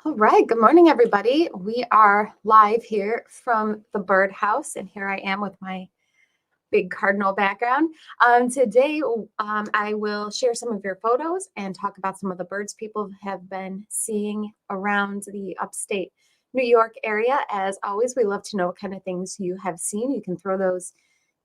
All right, good morning, everybody. We are live here from the birdhouse, and here I am with my big cardinal background. Today, I will share some of your photos and talk about some of the birds people have been seeing around the upstate New York area. As always, we love to know what kind of things you have seen. You can throw those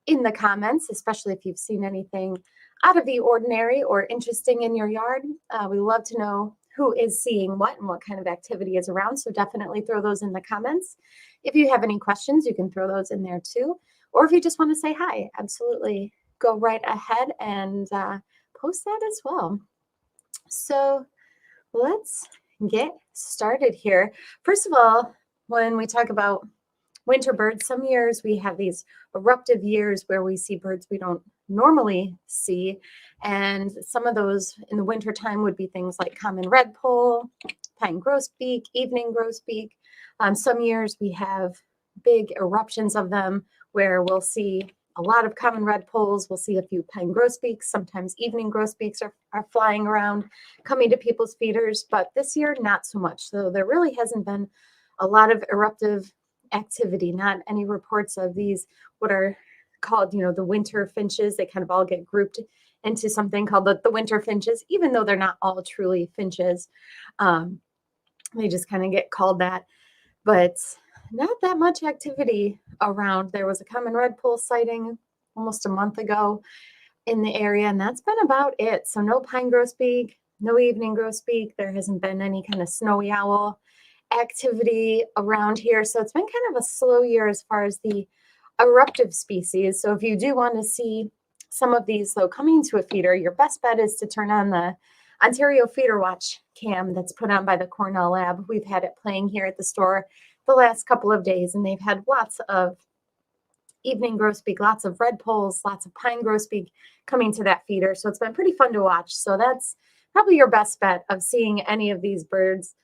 in the comments, especially if you've seen anything out of the ordinary or interesting in your yard. We love to know who is seeing what and what kind of activity is around. So definitely throw those in the comments. If you have any questions, you can throw those in there too. Or if you just want to say hi, absolutely go right ahead and post that as well. So let's get started here. First of all, when we talk about winter birds, some years we have these eruptive years where we see birds we don't normally see. And some of those in the winter time would be things like common redpoll, pine grosbeak, evening grosbeak. Some years we have big eruptions of them where we'll see a lot of common redpolls. We'll see a few pine grosbeaks. Sometimes evening grosbeaks are flying around, coming to people's feeders. But this year, not so much. So there really hasn't been a lot of eruptive activity, not any reports of these, what are called, the winter finches. They kind of all get grouped into something called the winter finches, even though they're not all truly finches. They just kind of get called that. But not that much activity around. There was a common redpoll sighting almost a month ago in the area, and that's been about it. So no pine grosbeak, no evening grosbeak. There hasn't been any kind of snowy owl activity around here. So it's been kind of a slow year as far as the eruptive species. So if you do want to see some of these, though, coming to a feeder, your best bet is to turn on the Ontario Feeder Watch cam that's put on by the Cornell Lab. We've had it playing here at the store the last couple of days, and they've had lots of evening grosbeak, lots of redpolls, lots of pine grosbeak coming to that feeder. So it's been pretty fun to watch. So that's probably your best bet of seeing any of these birds,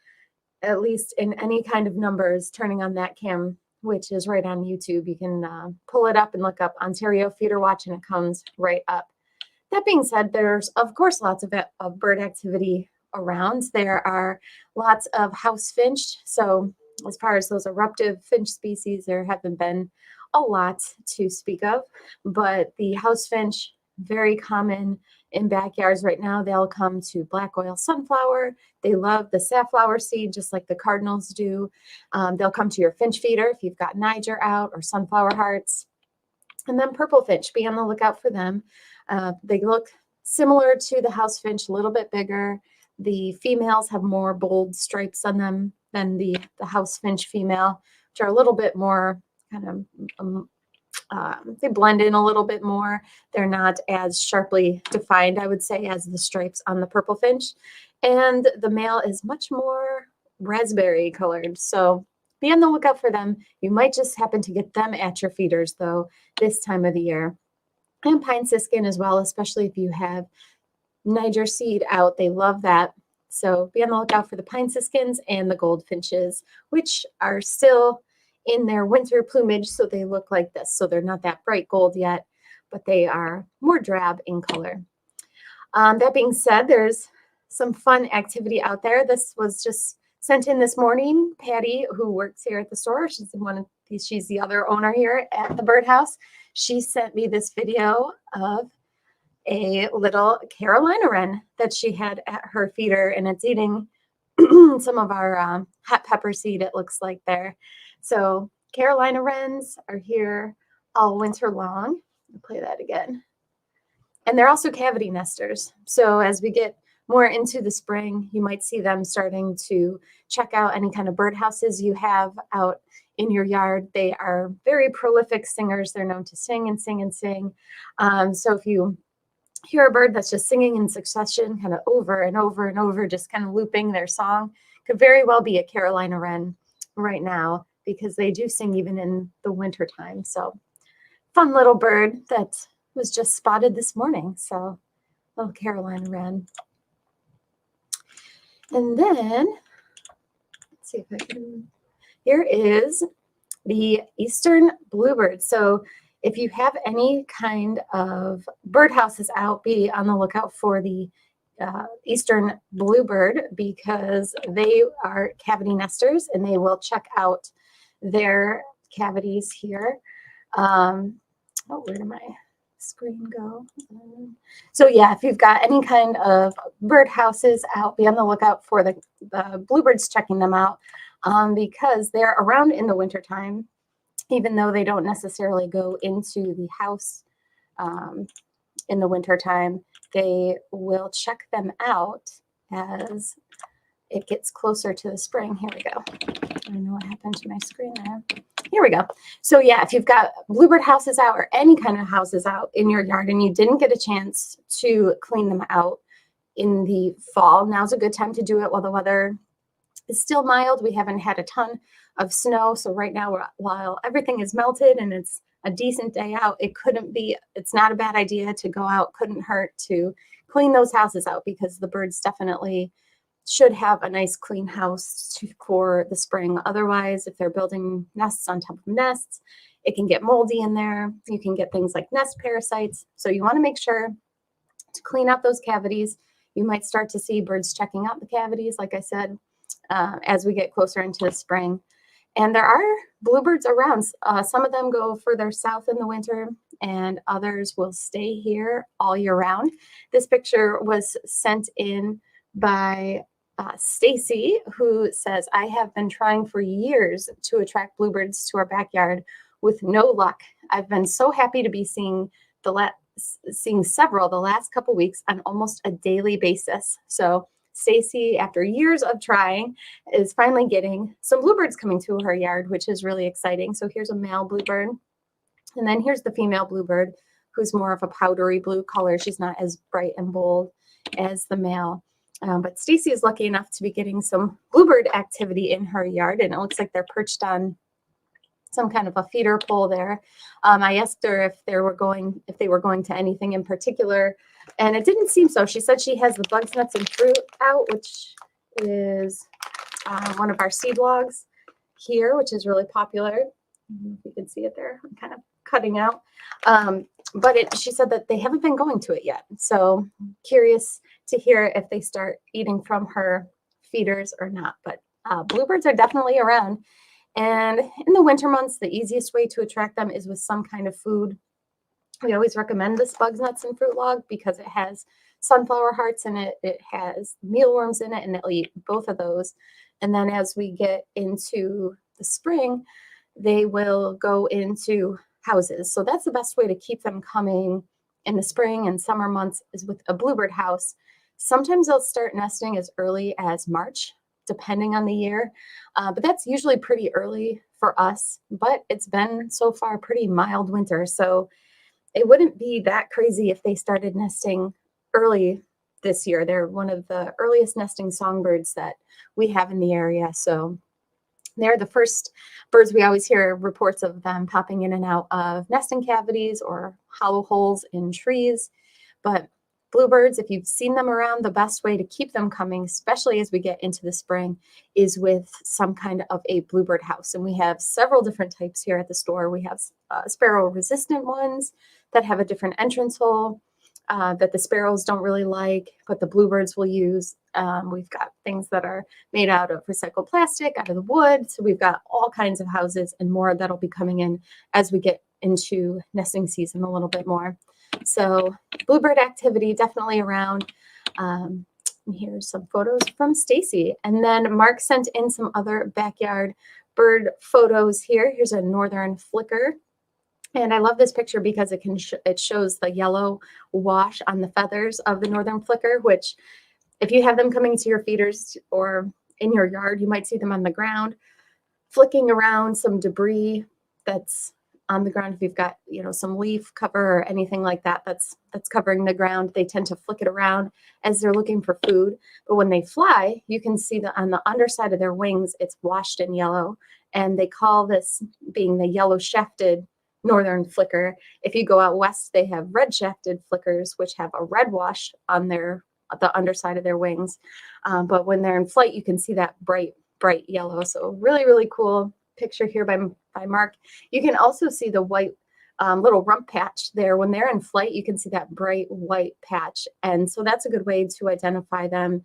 at least in any kind of numbers, turning on that cam, which is right on YouTube. You can pull it up and look up Ontario Feeder Watch, and it comes right up. That being said, there's, of course, lots of bird activity around. There are lots of house finch. So as far as those eruptive finch species, there haven't been a lot to speak of. But the house finch, very common in backyards right now. They'll come to black oil sunflower. They love the safflower seed, just like the cardinals do. They'll come to your finch feeder if you've got Niger out or sunflower hearts. And then purple finch, be on the lookout for them. They look similar to the house finch, a little bit bigger. The females have more bold stripes on them than the house finch female, which are a little bit more kind of, they blend in a little bit more. They're not as sharply defined, I would say, as the stripes on the purple finch. And the male is much more raspberry colored. So be on the lookout for them. You might just happen to get them at your feeders, though, this time of the year. And pine siskin as well, especially if you have Niger seed out. They love that. So be on the lookout for the pine siskins and the goldfinches, which are still in their winter plumage, so they look like this. So they're not that bright gold yet, but they are more drab in color. That being said, there's some fun activity out there. This was just sent in this morning. Patty, who works here at the store, she's the other owner here at the birdhouse. She sent me this video of a little Carolina wren that she had at her feeder, and it's eating some of our hot pepper seed, it looks like there. So Carolina wrens are here all winter long. I'll play that again. And they're also cavity nesters. So as we get more into the spring, you might see them starting to check out any kind of birdhouses you have out in your yard. They are very prolific singers. They're known to sing and sing and sing. So if you hear a bird that's just singing in succession, kind of over and over and over, just kind of looping their song, could very well be a Carolina wren right now, because they do sing even in the winter time. So fun little bird that was just spotted this morning. So little Carolina wren. And then, let's see if I can, here is the eastern bluebird. So if you have any kind of birdhouses out, be on the lookout for the eastern bluebird because they are cavity nesters and they will check out their cavities here. Oh, where did my screen go? So yeah, if you've got any kind of bird houses out, be on the lookout for the bluebirds checking them out because they're around in the wintertime, even though they don't necessarily go into the house in the wintertime. They will check them out as it gets closer to the spring. Here we go. I don't know what happened to my screen there. Here we go. So yeah, if you've got bluebird houses out or any kind of houses out in your yard and you didn't get a chance to clean them out in the fall, now's a good time to do it while the weather is still mild. We haven't had a ton of snow. So right now, while everything is melted and it's a decent day out, it's not a bad idea to go out. Couldn't hurt to clean those houses out because the birds definitely should have a nice clean house for the spring. Otherwise, if they're building nests on top of nests, it can get moldy in there. You can get things like nest parasites. So you want to make sure to clean out those cavities. You might start to see birds checking out the cavities, like I said, as we get closer into the spring. And there are bluebirds around. Some of them go further south in the winter and others will stay here all year round. This picture was sent in by Stacy, who says, I have been trying for years to attract bluebirds to our backyard with no luck. I've been so happy to be seeing several the last couple weeks on almost a daily basis. So Stacy, after years of trying, is finally getting some bluebirds coming to her yard, which is really exciting. So here's a male bluebird. And then here's the female bluebird, who's more of a powdery blue color. She's not as bright and bold as the male. But Stacy is lucky enough to be getting some bluebird activity in her yard, and it looks like they're perched on some kind of a feeder pole there. I asked her if they were going to anything in particular, and it didn't seem so. She said she has the bugs, nuts, and fruit out, which is one of our seed logs here, which is really popular. I don't know if you can see it there. I'm kind of cutting out. But she said that they haven't been going to it yet. So curious to hear if they start eating from her feeders or not. But bluebirds are definitely around. And in the winter months, the easiest way to attract them is with some kind of food. We always recommend this bugs, nuts, and fruit log because it has sunflower hearts in it. It has mealworms in it, and it'll eat both of those. And then as we get into the spring, they will go into houses. So that's the best way to keep them coming in the spring and summer months is with a bluebird house. Sometimes they'll start nesting as early as March, depending on the year. But that's usually pretty early for us. But it's been so far pretty mild winter. So it wouldn't be that crazy if they started nesting early this year. They're one of the earliest nesting songbirds that we have in the area. So they're the first birds. We always hear reports of them popping in and out of nesting cavities or hollow holes in trees. But bluebirds, if you've seen them around, the best way to keep them coming, especially as we get into the spring, is with some kind of a bluebird house. And we have several different types here at the store. We have sparrow-resistant ones that have a different entrance hole that the sparrows don't really like, but the bluebirds will use. We've got things that are made out of recycled plastic, out of the wood. So we've got all kinds of houses and more that'll be coming in as we get into nesting season a little bit more. So bluebird activity definitely around. And here's some photos from Stacy. And then Mark sent in some other backyard bird photos here. Here's a northern flicker. And I love this picture because it shows the yellow wash on the feathers of the northern flicker, which if you have them coming to your feeders or in your yard, you might see them on the ground, flicking around some debris that's on the ground. If you've got, some leaf cover or anything like that that's covering the ground, they tend to flick it around as they're looking for food. But when they fly, you can see that on the underside of their wings, it's washed in yellow. And they call this being the yellow shafted northern flicker. If you go out west, they have red shafted flickers, which have a red wash on the underside of their wings. But when they're in flight, you can see that bright yellow. So really, really cool picture here by Mark. You can also see the white little rump patch there. When they're in flight, you can see that bright white patch. And so that's a good way to identify them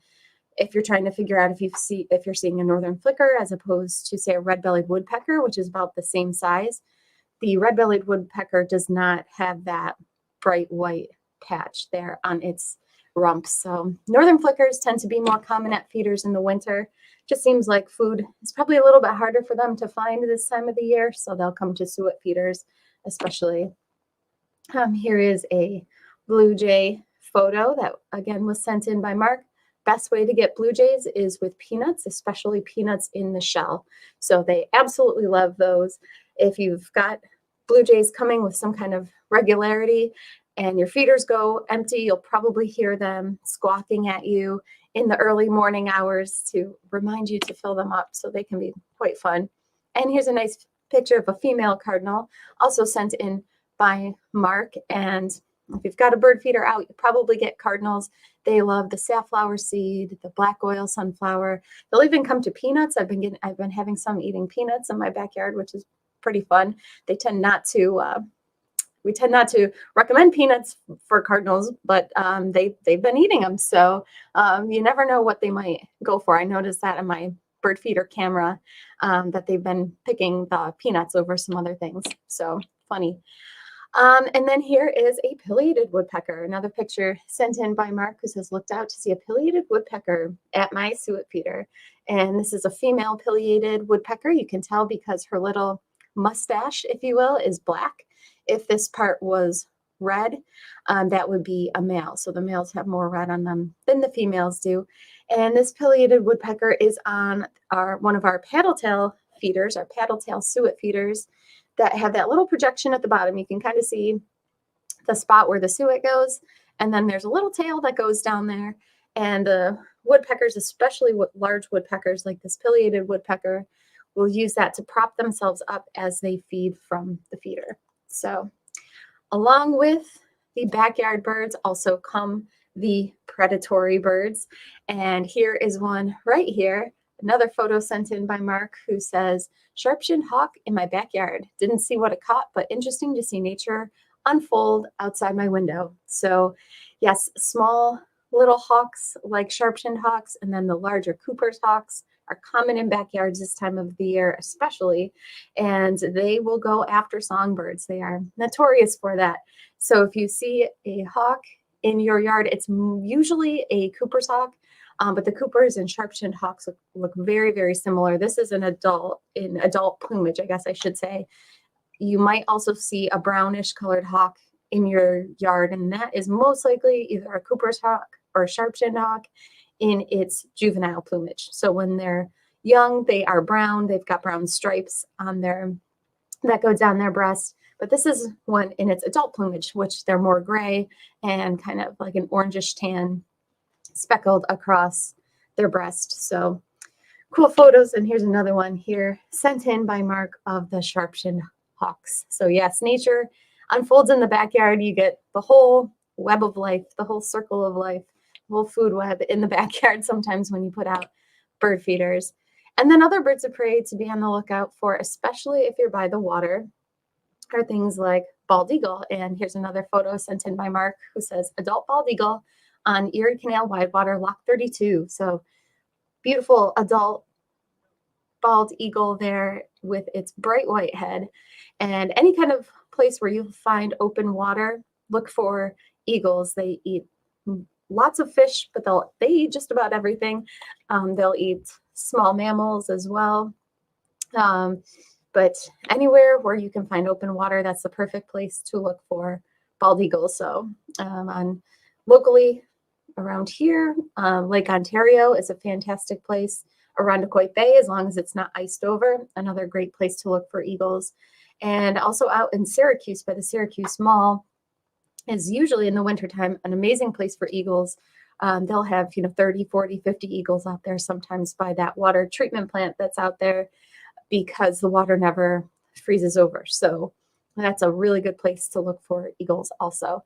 if you're trying to figure out if you're seeing a northern flicker as opposed to, say, a red-bellied woodpecker, which is about the same size. The red-bellied woodpecker does not have that bright white patch there on its rump. So northern flickers tend to be more common at feeders in the winter. Just seems like food is probably a little bit harder for them to find this time of the year, so they'll come to suet feeders especially. Here is a blue jay photo that again was sent in by Mark. Best way to get blue jays is with peanuts, especially peanuts in the shell. So they absolutely love those. If you've got blue jays coming with some kind of regularity and your feeders go empty, you'll probably hear them squawking at you in the early morning hours to remind you to fill them up, so they can be quite fun. And here's a nice picture of a female cardinal, also sent in by Mark. And if you've got a bird feeder out, you probably get cardinals. They love the safflower seed, the black oil sunflower. They'll even come to peanuts. I've been having some eating peanuts in my backyard, which is pretty fun. They tend not to. We tend not to recommend peanuts for cardinals, but they've been eating them. So you never know what they might go for. I noticed that in my bird feeder camera that they've been picking the peanuts over some other things. So funny. And then here is a pileated woodpecker, another picture sent in by Mark, who says, looked out to see a pileated woodpecker at my suet feeder. And this is a female pileated woodpecker. You can tell because her little mustache, if you will, is black. If this part was red, that would be a male. So the males have more red on them than the females do. And this pileated woodpecker is on one of our paddletail feeders, our paddletail suet feeders, that have that little projection at the bottom. You can kind of see the spot where the suet goes, and then there's a little tail that goes down there. And the woodpeckers, especially large woodpeckers like this pileated woodpecker, will use that to prop themselves up as they feed from the feeder. So along with the backyard birds also come the predatory birds. And here is one right here. Another photo sent in by Mark, who says, Sharpshin Hawk in my backyard. Didn't see what it caught, but interesting to see nature unfold outside my window. So yes, small little hawks like Sharpshin hawks, and then the larger Cooper's hawks are common in backyards this time of the year especially, and they will go after songbirds. They are notorious for that. So if you see a hawk in your yard, it's usually a Cooper's hawk. But the Coopers and Sharpshin hawks look very, very similar. This is an adult plumage, I guess I should say. You might also see a brownish colored hawk in your yard, and that is most likely either a Cooper's hawk or a Sharpshin hawk in its juvenile plumage. So when they're young, they are brown. They've got brown stripes on that go down their breast. But this is one in its adult plumage, which they're more gray and kind of like an orangish tan speckled across their breast. So cool photos. And here's another one here sent in by Mark of the Sharpshin hawks. So yes, nature unfolds in the backyard. You get the whole web of life, the whole circle of life, the whole food web in the backyard sometimes when you put out bird feeders. And then other birds of prey to be on the lookout for, especially if you're by the water, are things like bald eagle. And here's another photo sent in by Mark, who says adult bald eagle on Erie Canal Widewater, Lock 32. So beautiful adult bald eagle there with its bright white head. And any kind of place where you find open water, look for eagles. They eat lots of fish, but they eat just about everything. They'll eat small mammals as well. But anywhere where you can find open water, that's the perfect place to look for bald eagles. So locally around here, Lake Ontario is a fantastic place. Irondequoit Bay, as long as it's not iced over, another great place to look for eagles. And also out in Syracuse by the Syracuse Mall is usually in the wintertime an amazing place for eagles. They'll have 30, 40, 50 eagles out there sometimes by that water treatment plant that's out there because the water never freezes over. So that's a really good place to look for eagles also.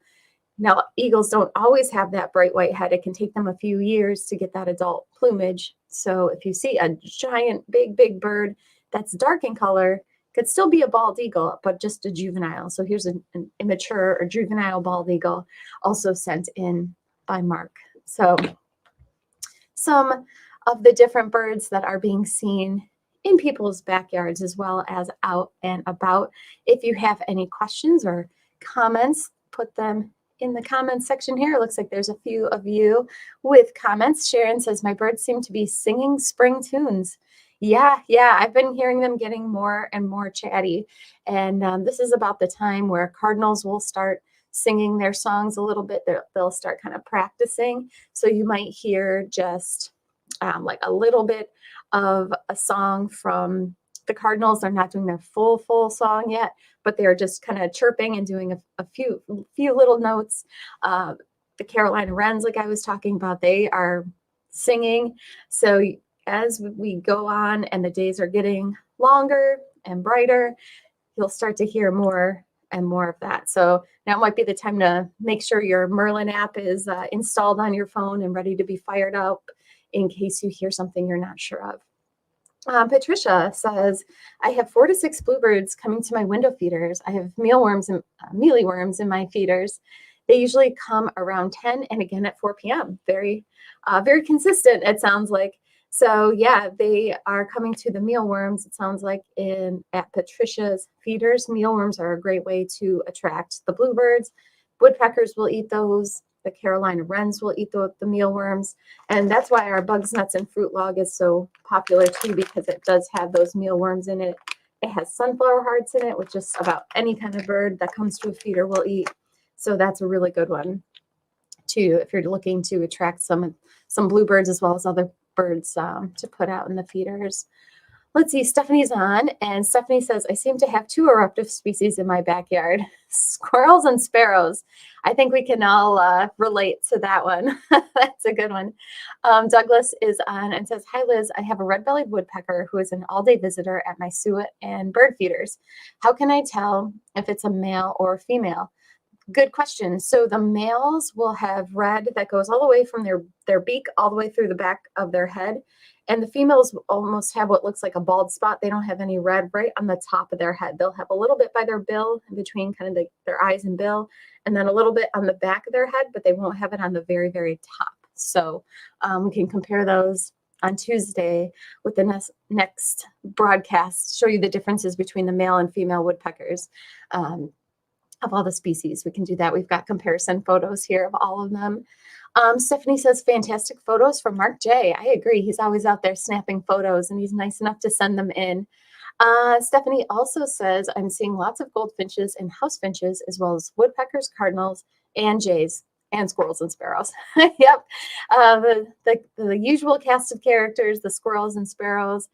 Now, eagles don't always have that bright white head. It can take them a few years to get that adult plumage. So if you see a giant, big bird that's dark in color, Could still be a bald eagle, but just a juvenile. So here's an immature or juvenile bald eagle, also sent in by Mark. So some of the different birds that are being seen in people's backyards as well as out and about. If you have any questions or comments, put them in the comments section here. It looks like there's a few of you with comments. Sharon says, my birds seem to be singing spring tunes. Yeah, I've been hearing them getting more and more chatty. And this is about the time where cardinals will start singing their songs a little bit. They'll start kind of practicing. So you might hear just like a little bit of a song from the cardinals. They're not doing their full song yet, but they're just kind of chirping and doing a few little notes. The Carolina wrens, like I was talking about, they are singing. So as we go on and the days are getting longer and brighter, you'll start to hear more and more of that. So now might be the time to make sure your Merlin app is installed on your phone and ready to be fired up in case you hear something you're not sure of. Patricia says, I have 4 to 6 bluebirds coming to my window feeders. I have mealworms and mealyworms in my feeders. They usually come around 10 and again at 4 p.m. Very consistent, it sounds like. So yeah, they are coming to the mealworms. It sounds like at Patricia's feeders. Mealworms are a great way to attract the bluebirds. Woodpeckers will eat those. The Carolina wrens will eat the mealworms. And that's why our bugs, nuts, and fruit log is so popular too, because it does have those mealworms in it. It has sunflower hearts in it, which just about any kind of bird that comes to a feeder will eat. So that's a really good one too, if you're looking to attract some bluebirds as well as other birds to put out in the feeders. Let's see, Stephanie's on, and Stephanie says, I seem to have 2 eruptive species in my backyard, squirrels and sparrows. I think we can all relate to that one. That's a good one. Douglas is on and says, hi, Liz. I have a red-bellied woodpecker who is an all-day visitor at my suet and bird feeders. How can I tell if it's a male or a female? Good question. So the males will have red that goes all the way from their beak all the way through the back of their head. And the females almost have what looks like a bald spot. They don't have any red right on the top of their head. They'll have a little bit by their bill, in between kind of their eyes and bill, and then a little bit on the back of their head, but they won't have it on the very, very top. So we can compare those on Tuesday with the next broadcast, show you the differences between the male and female woodpeckers. Of all the species. We can do that. We've got comparison photos here of all of them. Stephanie says, fantastic photos from Mark J. I agree. He's always out there snapping photos and he's nice enough to send them in. Stephanie also says, I'm seeing lots of goldfinches and house finches, as well as woodpeckers, cardinals, and jays, and squirrels and sparrows. Yep. The usual cast of characters, the squirrels and sparrows.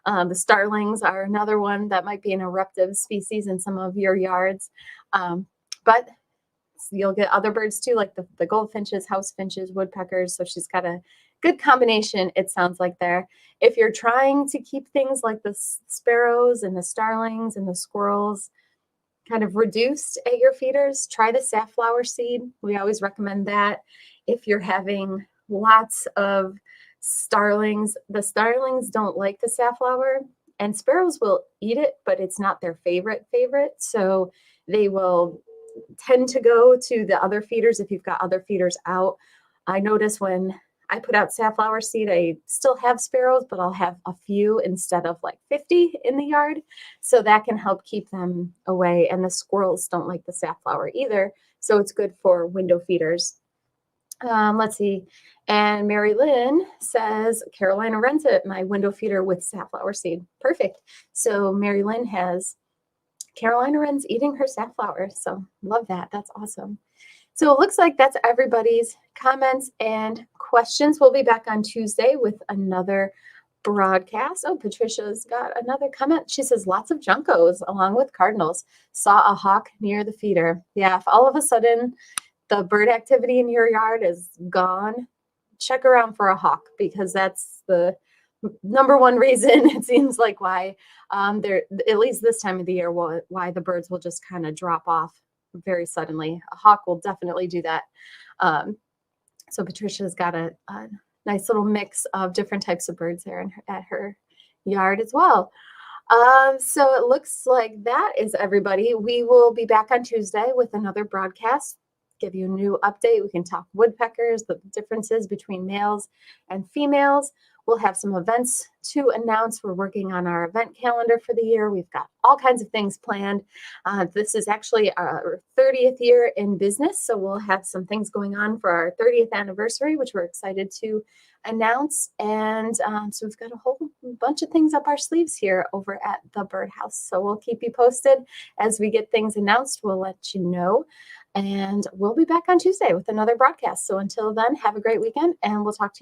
The starlings are another one that might be an eruptive species in some of your yards. But you'll get other birds too, like the goldfinches, house finches, woodpeckers. So she's got a good combination, it sounds like there. If you're trying to keep things like the sparrows and the starlings and the squirrels kind of reduced at your feeders, try the safflower seed. We always recommend that. If you're having lots of starlings, the starlings don't like the safflower, and sparrows will eat it, but it's not their favorite. So they will tend to go to the other feeders if you've got other feeders out. I notice when I put out safflower seed, I still have sparrows, but I'll have a few instead of like 50 in the yard. So that can help keep them away. And the squirrels don't like the safflower either. So it's good for window feeders. Let's see. And Mary Lynn says, Carolina wrens at my window feeder with safflower seed. Perfect. So Mary Lynn has Carolina wrens eating her safflower. So love that. That's awesome. So it looks like that's everybody's comments and questions. We'll be back on Tuesday with another broadcast. Oh, Patricia's got another comment. She says, lots of juncos along with cardinals. Saw a hawk near the feeder. Yeah, if all of a sudden the bird activity in your yard is gone, check around for a hawk, because that's the number one reason, it seems like, why they're, at least this time of the year, why the birds will just kind of drop off very suddenly. A hawk will definitely do that. So Patricia's got a nice little mix of different types of birds there at her yard as well. So it looks like that is everybody. We will be back on Tuesday with another broadcast. Give you a new update. We can talk woodpeckers, the differences between males and females. We'll have some events to announce. We're working on our event calendar for the year. We've got all kinds of things planned. This is actually our 30th year in business, so we'll have some things going on for our 30th anniversary, which we're excited to announce. And so we've got a whole bunch of things up our sleeves here over at the Birdhouse. So we'll keep you posted as we get things announced. We'll let you know. And we'll be back on Tuesday with another broadcast. So until then, have a great weekend, and we'll talk to you.